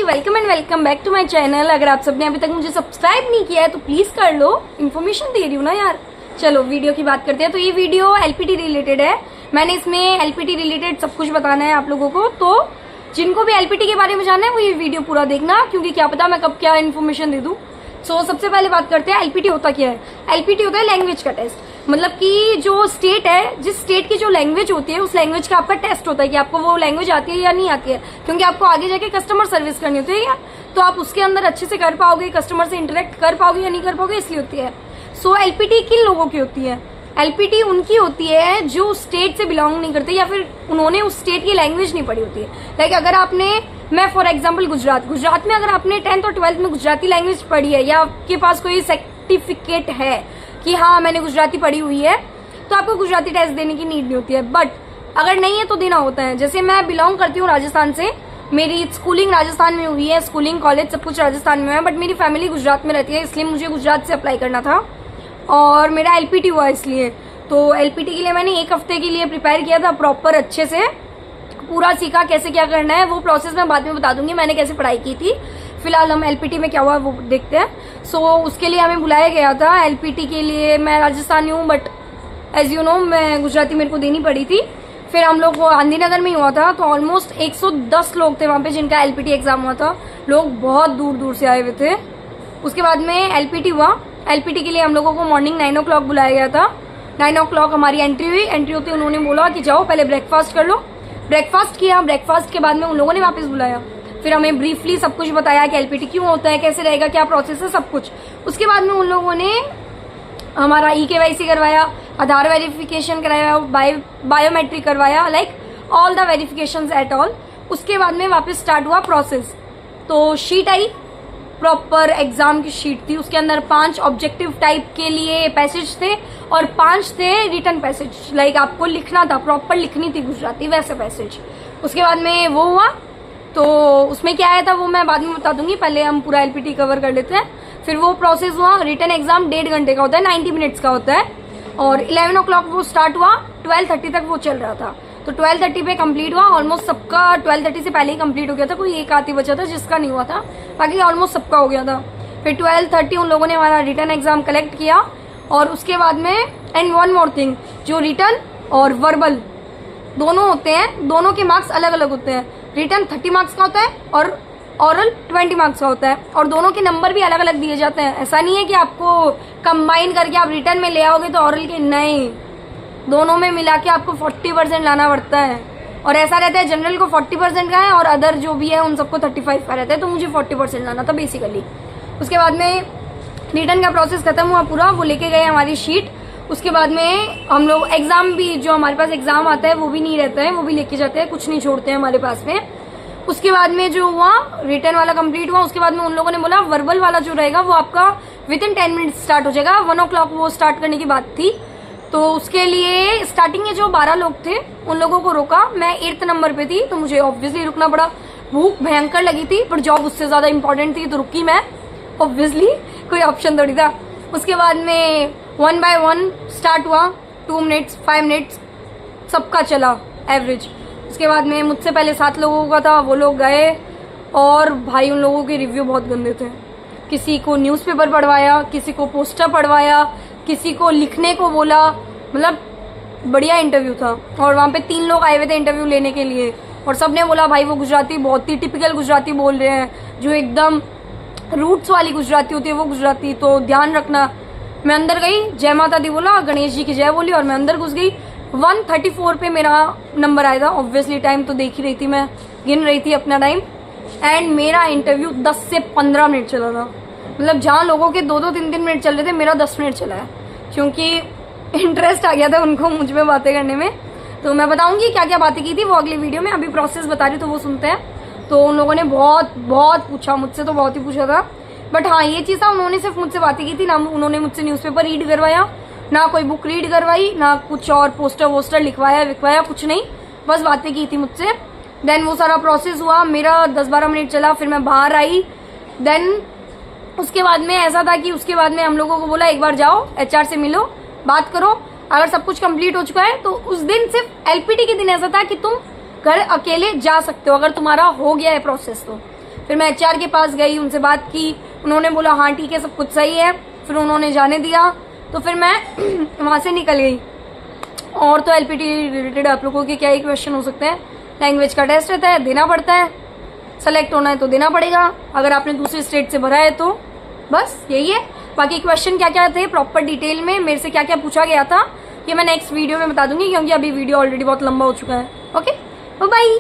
Welcome and welcome back to my channel. अगर आप सबने अभी तक मुझे सब्सक्राइब नहीं किया है तो प्लीज कर लो, इन्फॉर्मेशन दे रही हूँ ना यार। चलो वीडियो की बात करते हैं। तो ये वीडियो एलपीटी रिलेटेड है। मैंने इसमें एलपीटी रिलेटेड सब कुछ बताना है आप लोगों को। तो जिनको भी एलपीटी के बारे में जानना है वो ये वीडियो पूरा देखना, क्योंकि क्या पता मैं कब क्या इन्फॉर्मेशन दे दूँ। सबसे पहले बात करते हैं एलपीटी होता क्या है। एलपीटी होता है लैंग्वेज का टेस्ट। मतलब कि जो स्टेट है, जिस स्टेट की जो लैंग्वेज होती है उस लैंग्वेज का आपका टेस्ट होता है कि आपको वो लैंग्वेज आती है या नहीं आती है, क्योंकि आपको आगे जाके कस्टमर सर्विस करनी होती है यार। तो आप उसके अंदर अच्छे से कर पाओगे, कस्टमर से इंटरेक्ट कर पाओगे या नहीं कर पाओगे, इसलिए होती है। एलपीटी किन लोगों की होती है? एलपीटी उनकी होती है जो स्टेट से बिलोंग नहीं करते या फिर उन्होंने उस स्टेट की लैंग्वेज नहीं पढ़ी होती है। लाइक अगर आपने, मैं फॉर एग्जांपल गुजरात में अगर आपने 10th और 12th में गुजराती लैंग्वेज पढ़ी है या आपके पास कोई सर्टिफिकेट है कि हाँ मैंने गुजराती पढ़ी हुई है, तो आपको गुजराती टेस्ट देने की नीड नहीं होती है। बट अगर नहीं है तो देना होता है। जैसे मैं बिलोंग करती हूँ राजस्थान से, मेरी स्कूलिंग राजस्थान में हुई है, स्कूलिंग कॉलेज सब कुछ राजस्थान में है, बट मेरी फैमिली गुजरात में रहती है, इसलिए मुझे गुजरात से अप्लाई करना था और मेरा एलपीटी हुआ इसलिए। तो एलपीटी के लिए मैंने 1 हफ्ते के लिए प्रिपेयर किया था, प्रॉपर अच्छे से पूरा सीखा कैसे क्या करना है। वो प्रोसेस मैं बाद में बता दूंगी मैंने कैसे पढ़ाई की थी। फिलहाल हम एलपीटी में क्या हुआ वो देखते हैं। उसके लिए हमें बुलाया गया था एलपीटी के लिए। मैं राजस्थानी हूँ बट एज यू नो मैं गुजराती मेरे को देनी पड़ी थी। फिर हम लोग गांधीनगर में ही हुआ था, तो ऑलमोस्ट 110 लोग थे वहाँ पे जिनका एलपीटी एग्जाम हुआ था। लोग बहुत दूर दूर से आए हुए थे। उसके बाद में एलपीटी हुआ। एलपीटी के लिए हम लोगों को मॉर्निंग 9 o'clock बुलाया गया था। 9 o'clock हमारी एंट्री हुई। एंट्री होते उन्होंने बोला कि जाओ पहले ब्रेकफास्ट कर लो। ब्रेकफास्ट किया। ब्रेकफास्ट के बाद में उन लोगों ने वापस बुलाया। फिर हमें ब्रीफली सब कुछ बताया कि एलपीटी क्यों होता है, कैसे रहेगा, क्या प्रोसेस है, सब कुछ। उसके बाद में उन लोगों ने हमारा ईकेवाईसी करवाया, आधार वेरिफिकेशन कराया, बायोमेट्रिक करवाया, like all the verifications at all. उसके बाद में वापस स्टार्ट हुआ प्रोसेस। तो शीट आई, प्रॉपर एग्जाम की शीट थी। उसके अंदर 5 ऑब्जेक्टिव टाइप के लिए पैसेज थे और 5 थे रिटर्न पैसेज। लाइक आपको लिखना था, प्रॉपर लिखनी थी गुजराती वैसे पैसेज। उसके बाद में वो हुआ। तो उसमें क्या आया था वो मैं बाद में बता दूंगी, पहले हम पूरा एलपीटी कवर कर लेते हैं। फिर वो प्रोसेस हुआ। रिटर्न एग्जाम 1.5 घंटे का होता है, 90 मिनट्स का होता है और 11 o'clock वो स्टार्ट हुआ। 12:30 तक वो चल रहा था। तो 12:30 पे कंप्लीट हुआ। ऑलमोस्ट सबका 12:30 से पहले ही कंप्लीट हो गया था। कोई एक आधी बचा था जिसका नहीं हुआ था, बाकी ऑलमोस्ट सबका हो गया था। फिर 12:30 उन लोगों ने हमारा रिटर्न एग्जाम कलेक्ट किया और उसके बाद में एंड वन मोर थिंग, जो रिटर्न और वर्बल दोनों होते हैं, दोनों के मार्क्स अलग अलग होते हैं। रिटर्न 30 मार्क्स का होता है और ऑरल 20 मार्क्स का होता है और दोनों के नंबर भी अलग अलग दिए जाते हैं। ऐसा नहीं है कि आपको कंबाइन करके आप रिटर्न में ले आओगे तो ऑरल के, नहीं, दोनों में मिला के आपको 40% लाना पड़ता है। और ऐसा रहता है जनरल को 40% का है और अदर जो भी है उन सबको 35 का रहता है। तो मुझे 40% लाना था बेसिकली। उसके बाद में रिटर्न का प्रोसेस खत्म हुआ पूरा। वो लेके गए हमारी शीट। उसके बाद में हम लोग एग्जाम भी, जो हमारे पास एग्जाम आता है वो भी नहीं रहता है, वो भी लेके जाते हैं, कुछ नहीं छोड़ते हैं हमारे पास में। उसके बाद में जो हुआ रिटर्न वाला कंप्लीट हुआ। उसके बाद में उन लोगों ने बोला वर्बल वाला जो रहेगा वो आपका विदिन 10 मिनट्स स्टार्ट हो जाएगा। 1 o'clock वो स्टार्ट करने की बात थी। तो उसके लिए स्टार्टिंग में जो 12 लोग थे उन लोगों को रोका। मैं 8th नंबर पे थी तो मुझे ऑब्वियसली रुकना पड़ा। भूख भयंकर लगी थी पर जॉब उससे ज्यादा इंपॉर्टेंट थी तो रुकी मैं, ऑब्वियसली, कोई ऑप्शन थोड़ी था। उसके बाद में 1 by 1 स्टार्ट हुआ। 2 मिनट्स 5 मिनट्स सबका चला एवरेज। उसके बाद में मुझसे पहले 7 लोगों का था, वो लोग गए और भाई उन लोगों के रिव्यू बहुत गंदे थे। किसी को न्यूज़पेपर पढ़वाया, किसी को पोस्टर पढ़वाया, किसी को लिखने को बोला। मतलब बढ़िया इंटरव्यू था। और वहाँ पे 3 लोग आए हुए थे इंटरव्यू लेने के लिए और सबने बोला भाई वो गुजराती बहुत ही टिपिकल गुजराती बोल रहे हैं, जो एकदम रूट्स वाली गुजराती होती है वो गुजराती, तो ध्यान रखना। मैं अंदर गई, जय माता दी बोला, गणेश जी की जय बोली और मैं अंदर घुस गई। 134 पे मेरा नंबर आया था। ऑब्वियसली टाइम तो देख ही रही थी, मैं गिन रही थी अपना टाइम। एंड मेरा इंटरव्यू 10 से 15 मिनट चला था। मतलब जहाँ लोगों के 2-2, 3-3 मिनट चल रहे थे, मेरा 10 मिनट चला है, क्योंकि इंटरेस्ट आ गया था उनको मुझ में बातें करने में। तो मैं बताऊंगी क्या क्या बातें की थी वो अगली वीडियो में। अभी प्रोसेस बता रही तो वो सुनते हैं। तो उन लोगों ने बहुत बहुत पूछा मुझसे, तो बहुत ही पूछा था। बट हाँ ये चीज़ था, उन्होंने सिर्फ मुझसे बातें की थी, ना उन्होंने मुझसे न्यूज़पेपर रीड करवाया, ना कोई बुक रीड करवाई, ना कुछ और पोस्टर वोस्टर लिखवाया विखवाया, कुछ नहीं, बस बातें की थी मुझसे। देन वो सारा प्रोसेस हुआ, मेरा 10-12 मिनट चला, फिर मैं बाहर आई। देन उसके बाद में ऐसा था कि उसके बाद में हम लोगों को बोला एक बार जाओ एचआर से मिलो, बात करो, अगर सब कुछ कंप्लीट हो चुका है तो उस दिन सिर्फ एलपीटी के दिन ऐसा था कि तुम घर अकेले जा सकते हो अगर तुम्हारा हो गया है प्रोसेस तो। फिर मैं HR के पास गई, उनसे बात की, उन्होंने बोला हाँ ठीक है सब कुछ सही है, फिर उन्होंने जाने दिया। तो फिर मैं वहाँ से निकल गई। और तो LPT रिलेटेड आप लोगों के क्या ही क्वेश्चन हो सकते हैं। लैंग्वेज का टेस्ट रहता है, देना पड़ता है, सेलेक्ट होना है तो देना पड़ेगा, अगर आपने दूसरे स्टेट से भरा है तो बस यही है। बाकी क्वेश्चन क्या क्या थे प्रॉपर डिटेल में मेरे से क्या क्या पूछा गया था ये मैं नेक्स्ट वीडियो में बता दूंगी, क्योंकि अभी वीडियो ऑलरेडी बहुत लंबा हो चुका है। Okay bye.